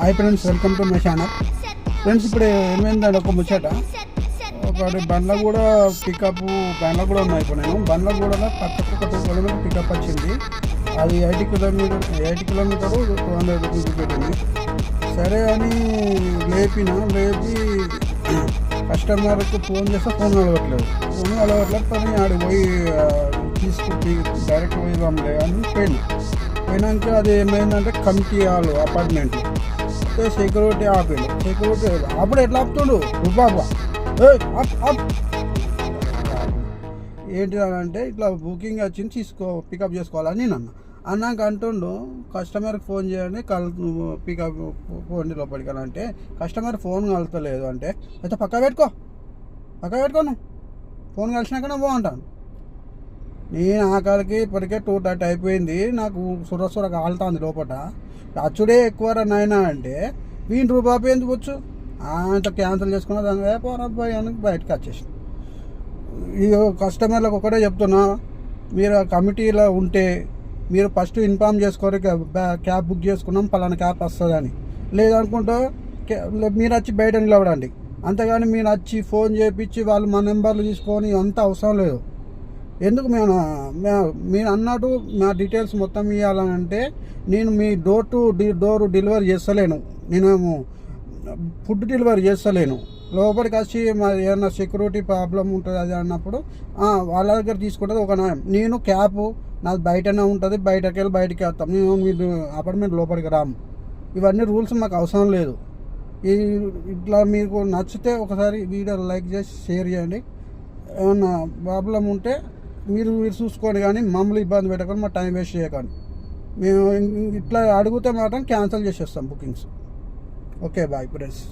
Hi friends, welcome to my channel. Friends, ఇప్పుడు ఏమైందంటే ఒక ముచ్చట, ఒకటి బండ్ల కూడా పికప్ బండ్ల కూడా ఉన్నాయి. ఇప్పుడు నేను బండ్ల కూడా పక్కకు ఒక 2 కిలోమీటర్ పికప్ వచ్చింది. అది 80 కిలోమీటర్ 200 రూపీస్ పెట్టింది. సరే అని లేపి కస్టమర్కి ఫోన్ చేస్తే ఫోన్ కలవట్లేదు పని ఆడికి పోయి తీసుకుని డైరెక్ట్ పోయి పంపలే అని పోయినాక అది ఏమైందంటే committee hall apartment security security అప్పుడు ఎట్లా ఆపుతాడు బాబా ఏంటి అంటే ఇట్లా బుకింగ్ వచ్చింది పికప్ చేసుకోవాలని నేను అన్నాక అంటుండు కస్టమర్కి ఫోన్ చేయండి పికప్ ఫోన్ లోపలికి అని అంటే కస్టమర్ ఫోన్ కలతలేదు అంటే అయితే పక్క పెట్టుకోను ఫోన్ కలిసినాకనే బాగుంటాను. నేను ఆకలికి ఇప్పటికే 2:30 అయిపోయింది. నాకు సుర కాలుతుంది లోపల. అచ్చుడే ఎక్కువ నాయనా అంటే ₹20 ఎందుకు వచ్చు అంత క్యాన్సిల్ చేసుకున్నా దాని వ్యాపారబ్బాయి అని బయటకు వచ్చేసి ఈ కస్టమర్లకు ఒకటే చెప్తున్నా, మీరు ఆ కమిటీలో ఉంటే మీరు ఫస్ట్ ఇన్ఫామ్ చేసుకోరు క్యాబ్ బుక్ చేసుకున్నాం పలానా క్యాబ్ వస్తుందని. లేదనుకుంటే మీరు వచ్చి బయట నిలబడండి. అంతేగాని మీరు వచ్చి ఫోన్ చేయించి వాళ్ళు మా నెంబర్లు తీసుకొని అంత అవసరం లేదు. ఎందుకు మీరు అన్నట్టు నా డీటెయిల్స్ మొత్తం ఇవ్వాలని అంటే నేను మీ డోర్ డెలివరీ చేస్తలేను, నేనేమో ఫుడ్ డెలివరీ చేస్తలేను. లోపలికి వచ్చి ఏదైనా సెక్యూరిటీ ప్రాబ్లం ఉంటుంది అది అన్నప్పుడు వాళ్ళ దగ్గర తీసుకుంటుంది ఒక న్యాయం. నేను క్యాబ్ నాది బయటనే ఉంటుంది, బయటకి వస్తాం. నేను మీ అపార్ట్మెంట్ లోపలికి రాము. ఇవన్నీ రూల్స్ మాకు అవసరం లేదు. ఇట్లా మీకు నచ్చితే ఒకసారి వీడియో లైక్ చేసి షేర్ చేయండి. ఏమన్నా ప్రాబ్లం ఉంటే మీరు చూసుకోండి, కానీ మమ్మల్ని ఇబ్బంది పెట్టకుండా మా టైం వేస్ట్ చేయకండి. మేము ఇట్లా అడిగితే మాత్రం క్యాన్సిల్ చేసేస్తాం బుకింగ్స్. Okay, bye friends.